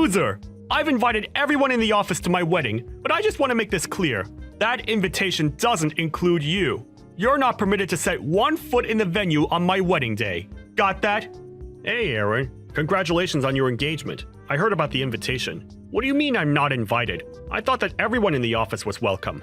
loser! I've invited everyone in the office to my wedding, but I just want to make this clear. That invitation doesn't include you. You're not permitted to set 1 foot in the venue on my wedding day. Got that? Hey, Aaron. Congratulations on your engagement. I heard about the invitation. What do you mean I'm not invited? I thought that everyone in the office was welcome.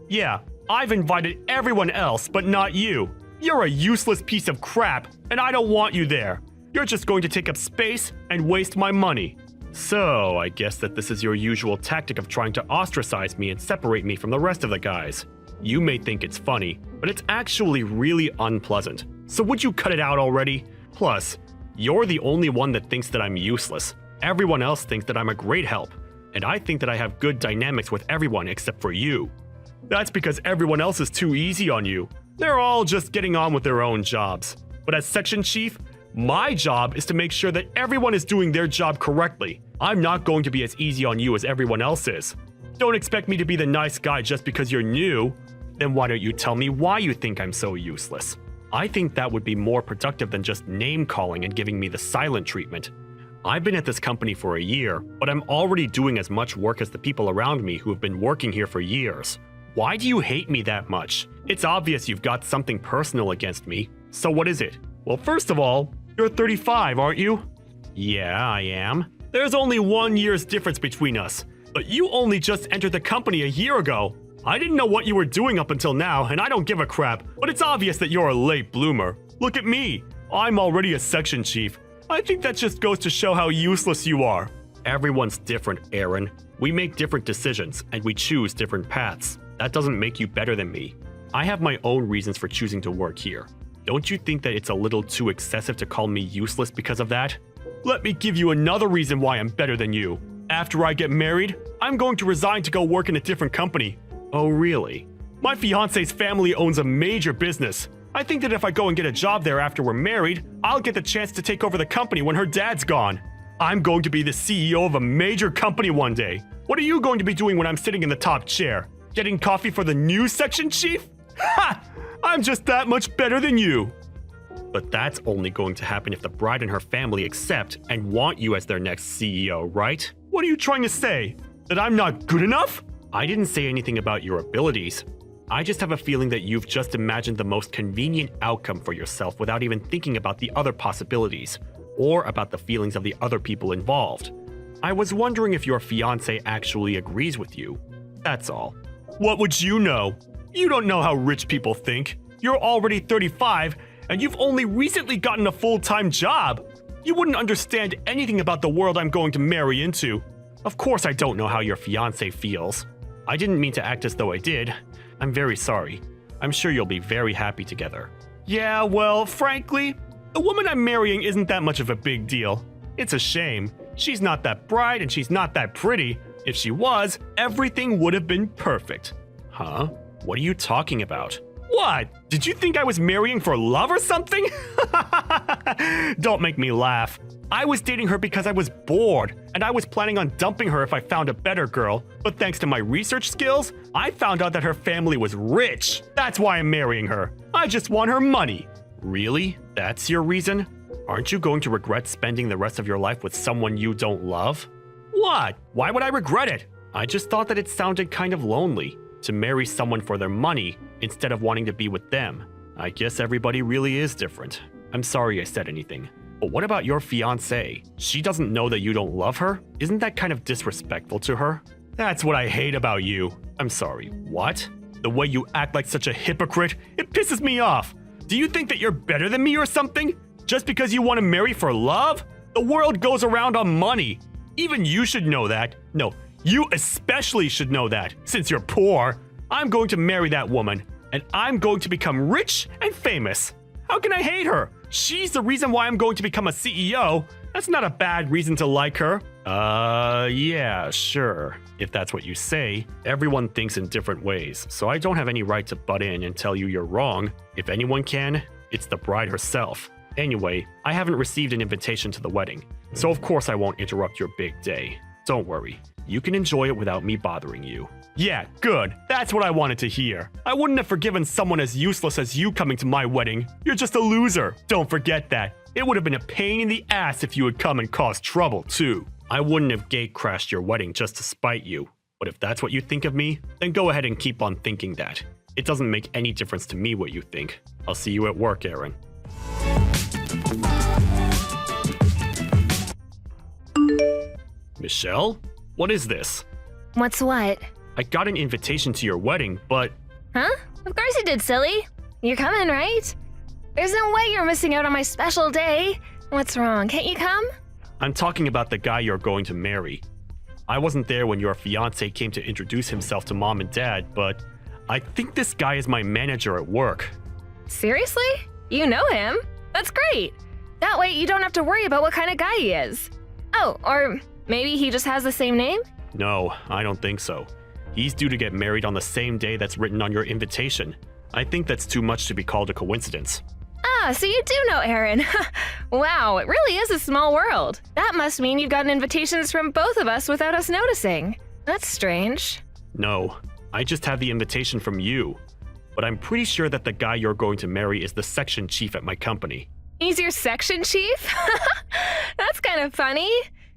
Yeah, I've invited everyone else, but not you. You're a useless piece of crap, and I don't want you there. You're just going to take up space and waste my money. So, I guess that this is your usual tactic of trying to ostracize me and separate me from the rest of the guys. You may think it's funny, but it's actually really unpleasant. So would you cut it out already? Plus, you're the only one that thinks that I'm useless. Everyone else thinks that I'm a great help, and I think that I have good dynamics with everyone except for you. That's because everyone else is too easy on you. They're all just getting on with their own jobs. But as section chief, my job is to make sure that everyone is doing their job correctly. I'm not going to be as easy on you as everyone else is. Don't expect me to be the nice guy just because you're new. Then why don't you tell me why you think I'm so useless? I think that would be more productive than just name-calling and giving me the silent treatment. I've been at this company for a year, but I'm already doing as much work as the people around me who have been working here for years. Why do you hate me that much? It's obvious you've got something personal against me. So what is it? Well, first of all, you're 35, aren't you? Yeah, I am. There's only 1 year's difference between us, but you only just entered the company a year ago. I didn't know what you were doing up until now, and I don't give a crap, but it's obvious that you're a late bloomer. Look at me. I'm already a section chief. I think that just goes to show how useless you are. Everyone's different, Aaron. We make different decisions, and we choose different paths. That doesn't make you better than me. I have my own reasons for choosing to work here. Don't you think that it's a little too excessive to call me useless because of that? Let me give you another reason why I'm better than you. After I get married, I'm going to resign to go work in a different company. Oh, really? My fiance's family owns a major business. I think that if I go and get a job there after we're married, I'll get the chance to take over the company when her dad's gone. I'm going to be the CEO of a major company one day. What are you going to be doing when I'm sitting in the top chair? Getting coffee for the new section chief? Ha! I'm just that much better than you. But that's only going to happen if the bride and her family accept and want you as their next CEO, right? What are you trying to say? That I'm not good enough? I didn't say anything about your abilities. I just have a feeling that you've just imagined the most convenient outcome for yourself without even thinking about the other possibilities, or about the feelings of the other people involved. I was wondering if your fiancé actually agrees with you. That's all. What would you know? You don't know how rich people think. You're already 35, and you've only recently gotten a full-time job. You wouldn't understand anything about the world I'm going to marry into. Of course I don't know how your fiancé feels. I didn't mean to act as though I did. I'm very sorry. I'm sure you'll be very happy together. Yeah, well, frankly, the woman I'm marrying isn't that much of a big deal. It's a shame. She's not that bright and she's not that pretty. If she was, everything would have been perfect. Huh? What are you talking about? What? Did you think I was marrying for love or something? Don't make me laugh. I was dating her because I was bored, and I was planning on dumping her if I found a better girl. But thanks to my research skills, I found out that her family was rich. That's why I'm marrying her. I just want her money. Really? That's your reason? Aren't you going to regret spending the rest of your life with someone you don't love? What? Why would I regret it? I just thought that it sounded kind of lonely to marry someone for their money instead of wanting to be with them. I guess everybody really is different. I'm sorry I said anything. But what about your fiancée? She doesn't know that you don't love her? Isn't that kind of disrespectful to her? That's what I hate about you. I'm sorry, what? The way you act like such a hypocrite, it pisses me off. Do you think that you're better than me or something? Just because you want to marry for love? The world goes around on money. Even you should know that. No, you especially should know that, since you're poor. I'm going to marry that woman, and I'm going to become rich and famous. How can I hate her? She's the reason why I'm going to become a CEO. That's not a bad reason to like her. Yeah, sure. If that's what you say. Everyone thinks in different ways, so I don't have any right to butt in and tell you you're wrong. If anyone can, it's the bride herself. Anyway, I haven't received an invitation to the wedding, so of course I won't interrupt your big day. Don't worry. You can enjoy it without me bothering you. Yeah, good. That's what I wanted to hear. I wouldn't have forgiven someone as useless as you coming to my wedding. You're just a loser. Don't forget that. It would have been a pain in the ass if you had come and caused trouble, too. I wouldn't have gate-crashed your wedding just to spite you. But if that's what you think of me, then go ahead and keep on thinking that. It doesn't make any difference to me what you think. I'll see you at work, Aaron. Michelle? What is this? What's what? I got an invitation to your wedding, but... Huh? Of course you did, silly. You're coming, right? There's no way you're missing out on my special day. What's wrong? Can't you come? I'm talking about the guy you're going to marry. I wasn't there when your fiancé came to introduce himself to Mom and Dad, but I think this guy is my manager at work. Seriously? You know him? That's great. That way you don't have to worry about what kind of guy he is. Oh, or maybe he just has the same name? No, I don't think so. He's due to get married on the same day that's written on your invitation. I think that's too much to be called a coincidence. Ah, so you do know Aaron. Wow, it really is a small world. That must mean you've gotten invitations from both of us without us noticing. That's strange. No, I just have the invitation from you. But I'm pretty sure that the guy you're going to marry is the section chief at my company. He's your section chief? That's kind of funny.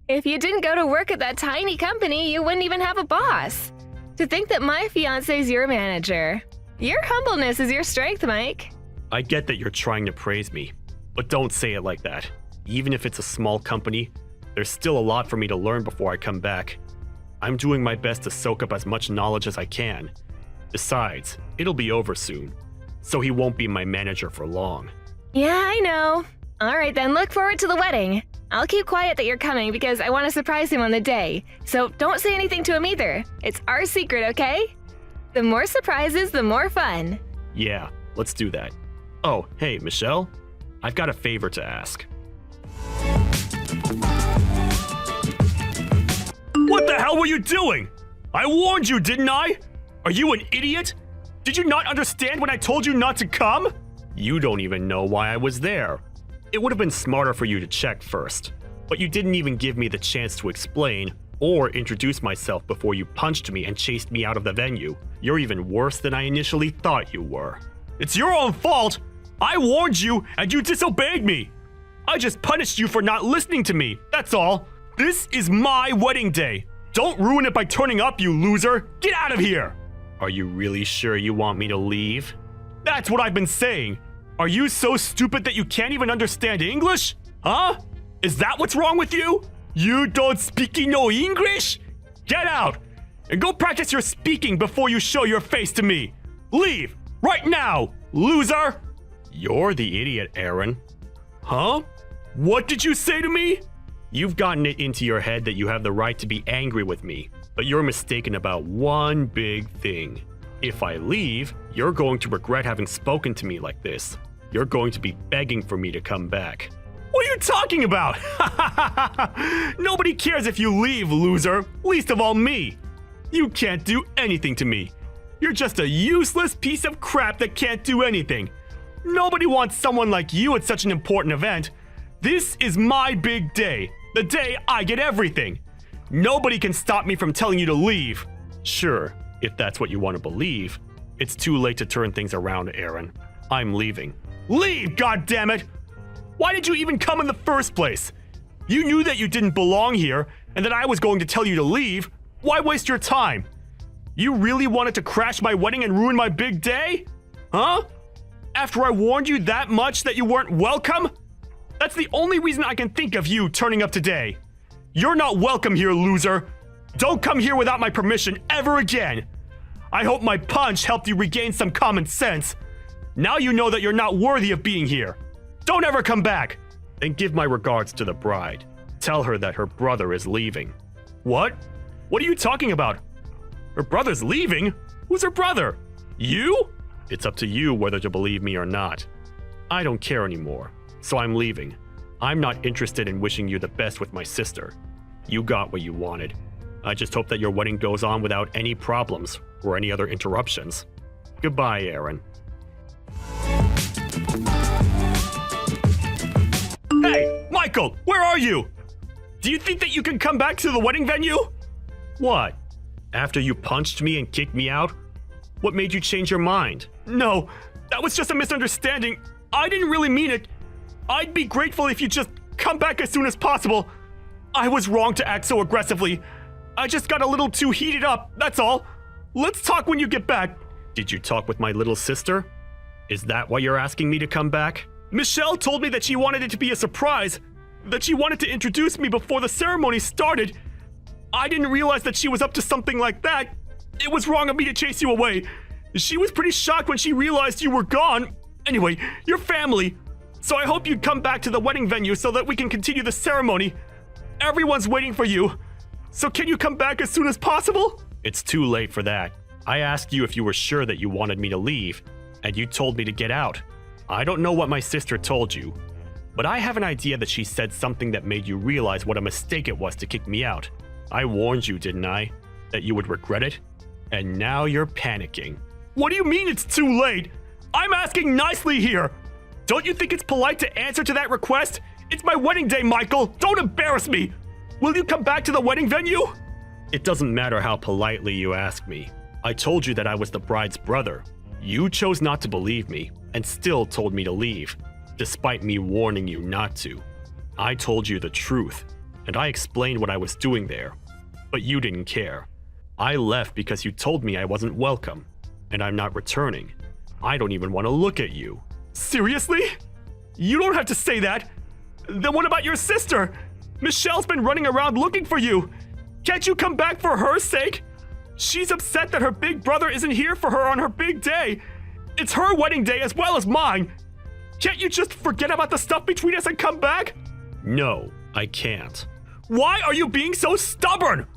If you didn't go to work at that tiny company, you wouldn't even have a boss. To think that my fiancé's your manager. Your humbleness is your strength, Mike. I get that you're trying to praise me, but don't say it like that. Even if it's a small company, there's still a lot for me to learn before I come back. I'm doing my best to soak up as much knowledge as I can. Besides, it'll be over soon, so he won't be my manager for long. Yeah, I know. All right, then look forward to the wedding. I'll keep quiet that you're coming because I want to surprise him on the day. So don't say anything to him either. It's our secret, okay? The more surprises, the more fun. Yeah, let's do that. Oh, hey, Michelle. I've got a favor to ask. What the hell were you doing? I warned you, didn't I? Are you an idiot? Did you not understand when I told you not to come? You don't even know why I was there. It would have been smarter for you to check first, but you didn't even give me the chance to explain or introduce myself before you punched me and chased me out of the venue. You're even worse than I initially thought you were. It's your own fault! I warned you and you disobeyed me! I just punished you for not listening to me, that's all. This is my wedding day. Don't ruin it by turning up, you loser! Get out of here! Are you really sure you want me to leave? That's what I've been saying. Are you so stupid that you can't even understand English? Huh? Is that what's wrong with you? You don't speak no English? Get out! And go practice your speaking before you show your face to me. Leave! Right now, loser! You're the idiot, Aaron. Huh? What did you say to me? You've gotten it into your head that you have the right to be angry with me, but you're mistaken about one big thing. If I leave, you're going to regret having spoken to me like this. You're going to be begging for me to come back. What are you talking about? Nobody cares if you leave, loser. Least of all me. You can't do anything to me. You're just a useless piece of crap that can't do anything. Nobody wants someone like you at such an important event. This is my big day. The day I get everything. Nobody can stop me from telling you to leave. Sure, if that's what you want to believe. It's too late to turn things around, Aaron. I'm leaving. Leave, goddammit! Why did you even come in the first place? You knew that you didn't belong here and that I was going to tell you to leave. Why waste your time? You really wanted to crash my wedding and ruin my big day? Huh? After I warned you that much that you weren't welcome? That's the only reason I can think of you turning up today. You're not welcome here, loser. Don't come here without my permission ever again. I hope my punch helped you regain some common sense. Now you know that you're not worthy of being here. Don't ever come back. And give my regards to the bride. Tell her that her brother is leaving. What? What are you talking about? Her brother's leaving? Who's her brother? You? It's up to you whether to believe me or not. I don't care anymore, so I'm leaving. I'm not interested in wishing you the best with my sister. You got what you wanted. I just hope that your wedding goes on without any problems or any other interruptions. Goodbye, Aaron. Hey, Michael, where are you? Do you think that you can come back to the wedding venue? What? After you punched me and kicked me out? What made you change your mind? No, that was just a misunderstanding. I didn't really mean it. I'd be grateful if you just come back as soon as possible. I was wrong to act so aggressively. I just got a little too heated up, that's all. Let's talk when you get back. Did you talk with my little sister? Is that why you're asking me to come back? Michelle told me that she wanted it to be a surprise, that she wanted to introduce me before the ceremony started. I didn't realize that she was up to something like that. It was wrong of me to chase you away. She was pretty shocked when she realized you were gone. Anyway, you're family. So I hope you'd come back to the wedding venue so that we can continue the ceremony. Everyone's waiting for you. So can you come back as soon as possible? It's too late for that. I asked you if you were sure that you wanted me to leave, and you told me to get out. I don't know what my sister told you, but I have an idea that she said something that made you realize what a mistake it was to kick me out. I warned you, didn't I? That you would regret it? And now you're panicking. What do you mean it's too late? I'm asking nicely here. Don't you think it's polite to answer to that request? It's my wedding day, Michael. Don't embarrass me. Will you come back to the wedding venue? It doesn't matter how politely you ask me. I told you that I was the bride's brother. You chose not to believe me and still told me to leave, despite me warning you not to. I told you the truth, and I explained what I was doing there, but you didn't care. I left because you told me I wasn't welcome, and I'm not returning. I don't even want to look at you. Seriously? You don't have to say that. Then what about your sister? Michelle's been running around looking for you. Can't you come back for her sake? She's upset that her big brother isn't here for her on her big day. It's her wedding day as well as mine. Can't you just forget about the stuff between us and come back? No, I can't. Why are you being so stubborn?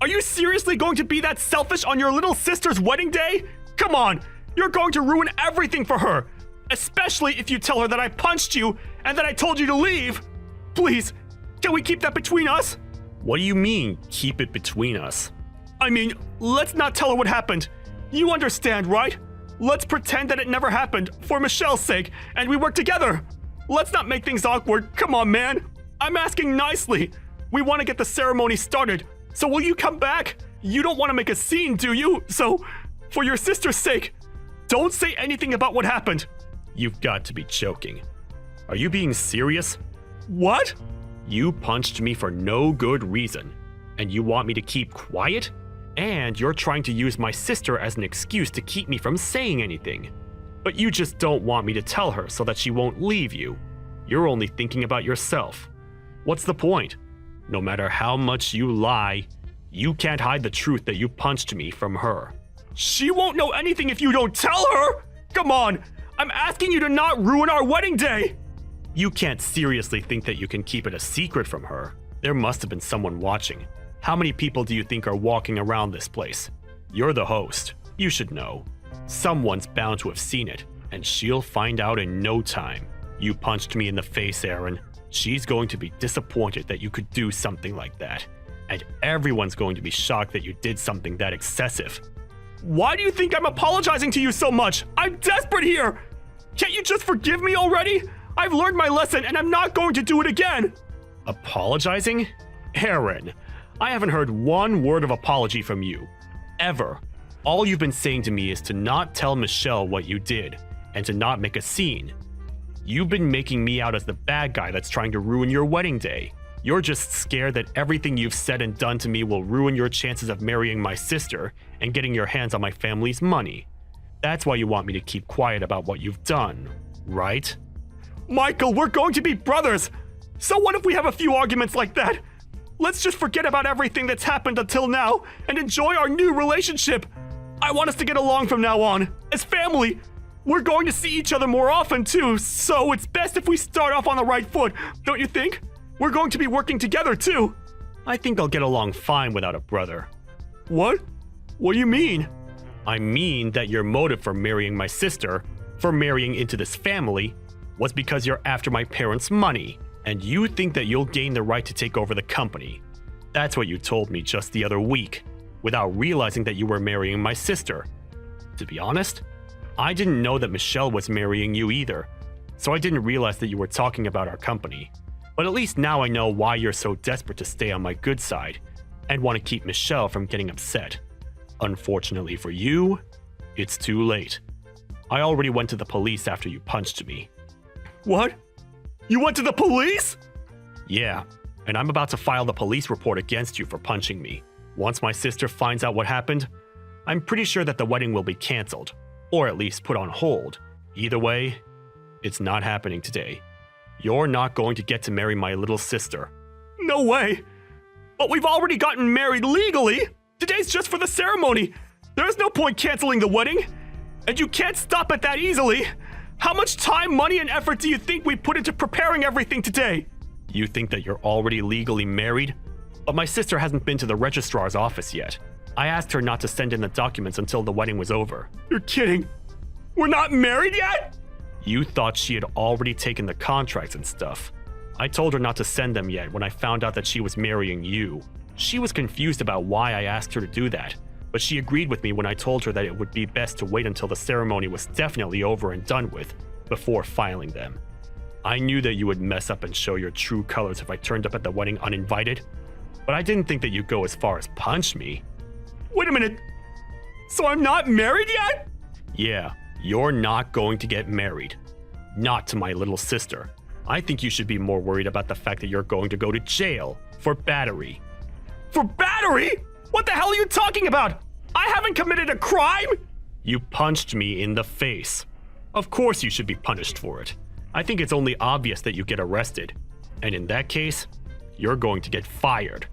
Are you seriously going to be that selfish on your little sister's wedding day? Come on, you're going to ruin everything for her. Especially if you tell her that I punched you and that I told you to leave. Please, can we keep that between us? What do you mean, keep it between us? I mean, let's not tell her what happened. You understand, right? Let's pretend that it never happened, for Michelle's sake, and we work together. Let's not make things awkward. Come on, man. I'm asking nicely. We want to get the ceremony started, so will you come back? You don't want to make a scene, do you? So, for your sister's sake, don't say anything about what happened. You've got to be joking. Are you being serious? What? You punched me for no good reason, and you want me to keep quiet? And you're trying to use my sister as an excuse to keep me from saying anything. But you just don't want me to tell her so that she won't leave you. You're only thinking about yourself. What's the point? No matter how much you lie, you can't hide the truth that you punched me from her. She won't know anything if you don't tell her! Come on! I'm asking you to not ruin our wedding day! You can't seriously think that you can keep it a secret from her. There must have been someone watching. How many people do you think are walking around this place? You're the host. You should know. Someone's bound to have seen it, and she'll find out in no time. You punched me in the face, Aaron. She's going to be disappointed that you could do something like that. And everyone's going to be shocked that you did something that excessive. Why do you think I'm apologizing to you so much? I'm desperate here! Can't you just forgive me already? I've learned my lesson and I'm not going to do it again! Apologizing? Aaron, I haven't heard one word of apology from you. Ever. All you've been saying to me is to not tell Michelle what you did, and to not make a scene. You've been making me out as the bad guy that's trying to ruin your wedding day. You're just scared that everything you've said and done to me will ruin your chances of marrying my sister and getting your hands on my family's money. That's why you want me to keep quiet about what you've done, right? Michael, we're going to be brothers! So what if we have a few arguments like that? Let's just forget about everything that's happened until now and enjoy our new relationship. I want us to get along from now on, as family. We're going to see each other more often too, so it's best if we start off on the right foot, don't you think? We're going to be working together too. I think I'll get along fine without a brother. What? What do you mean? I mean that your motive for marrying my sister, for marrying into this family, was because you're after my parents' money, and you think that you'll gain the right to take over the company. That's what you told me just the other week, without realizing that you were marrying my sister. To be honest, I didn't know that Michelle was marrying you either, so I didn't realize that you were talking about our company. But at least now I know why you're so desperate to stay on my good side, and want to keep Michelle from getting upset. Unfortunately for you, it's too late. I already went to the police after you punched me. What? You went to the police? Yeah, and I'm about to file the police report against you for punching me. Once my sister finds out what happened, I'm pretty sure that the wedding will be canceled, or at least put on hold. Either way, it's not happening today. You're not going to get to marry my little sister. No way! But we've already gotten married legally! Today's just for the ceremony! There's no point canceling the wedding! And you can't stop it that easily! How much time, money, and effort do you think we put into preparing everything today? You think that you're already legally married? But my sister hasn't been to the registrar's office yet. I asked her not to send in the documents until the wedding was over. You're kidding! We're not married yet?! You thought she had already taken the contracts and stuff. I told her not to send them yet when I found out that she was marrying you. She was confused about why I asked her to do that, but she agreed with me when I told her that it would be best to wait until the ceremony was definitely over and done with before filing them. I knew that you would mess up and show your true colors if I turned up at the wedding uninvited, but I didn't think that you'd go as far as punch me. Wait a minute! So I'm not married yet? Yeah, you're not going to get married. Not to my little sister. I think you should be more worried about the fact that you're going to go to jail for battery. For battery? What the hell are you talking about? I haven't committed a crime! You punched me in the face. Of course you should be punished for it. I think it's only obvious that you get arrested. And in that case, you're going to get fired.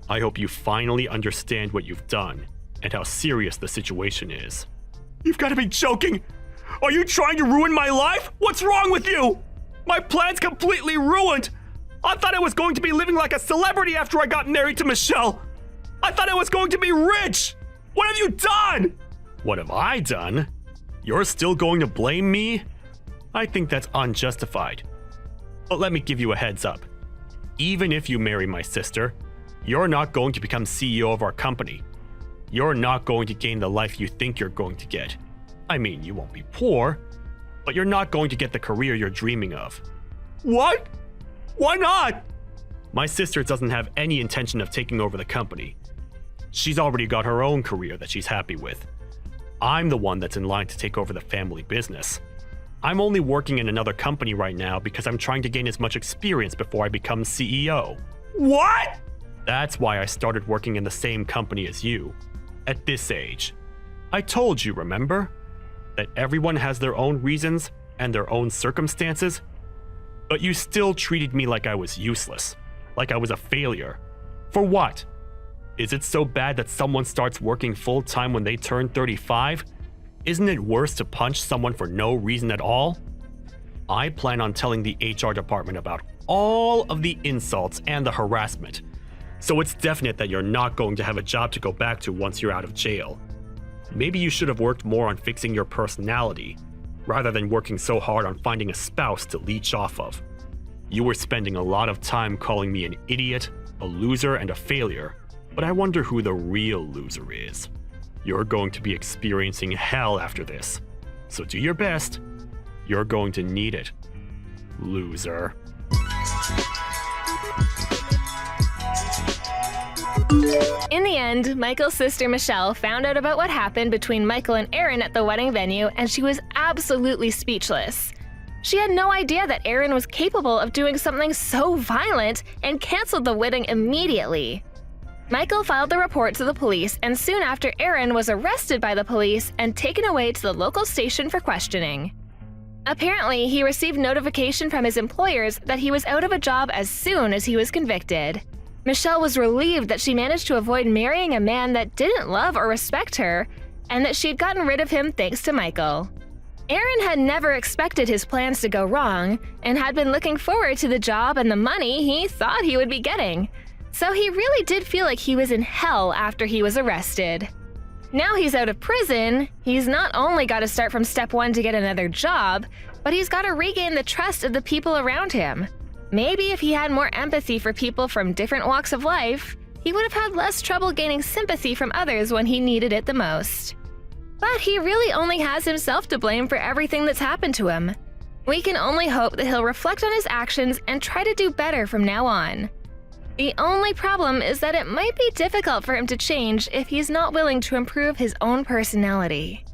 I hope you finally understand what you've done and how serious the situation is. You've got to be joking! Are you trying to ruin my life? What's wrong with you? My plan's completely ruined! I thought I was going to be living like a celebrity after I got married to Michelle! I thought I was going to be rich! What have you done? What have I done? You're still going to blame me? I think that's unjustified. But let me give you a heads up. Even if you marry my sister, you're not going to become CEO of our company. You're not going to gain the life you think you're going to get. I mean, you won't be poor, but you're not going to get the career you're dreaming of. What? Why not? My sister doesn't have any intention of taking over the company. She's already got her own career that she's happy with. I'm the one that's in line to take over the family business. I'm only working in another company right now because I'm trying to gain as much experience before I become CEO. What? That's why I started working in the same company as you. At this age. I told you, remember? That everyone has their own reasons and their own circumstances. But you still treated me like I was useless. Like I was a failure. For what? Is it so bad that someone starts working full-time when they turn 35? Isn't it worse to punch someone for no reason at all? I plan on telling the HR department about all of the insults and the harassment. So it's definite that you're not going to have a job to go back to once you're out of jail. Maybe you should have worked more on fixing your personality, rather than working so hard on finding a spouse to leech off of. You were spending a lot of time calling me an idiot, a loser, and a failure, but I wonder who the real loser is. You're going to be experiencing hell after this, so do your best. You're going to need it, loser. In the end, Michael's sister Michelle found out about what happened between Michael and Aaron at the wedding venue, and she was absolutely speechless. She had no idea that Aaron was capable of doing something so violent and canceled the wedding immediately. Michael filed the report to the police, and soon after, Aaron was arrested by the police and taken away to the local station for questioning. Apparently, he received notification from his employers that he was out of a job as soon as he was convicted. Michelle was relieved that she managed to avoid marrying a man that didn't love or respect her, and that she had gotten rid of him thanks to Michael. Aaron had never expected his plans to go wrong, and had been looking forward to the job and the money he thought he would be getting. So he really did feel like he was in hell after he was arrested. Now he's out of prison, he's not only got to start from step one to get another job, but he's got to regain the trust of the people around him. Maybe if he had more empathy for people from different walks of life, he would have had less trouble gaining sympathy from others when he needed it the most. But he really only has himself to blame for everything that's happened to him. We can only hope that he'll reflect on his actions and try to do better from now on. The only problem is that it might be difficult for him to change if he's not willing to improve his own personality.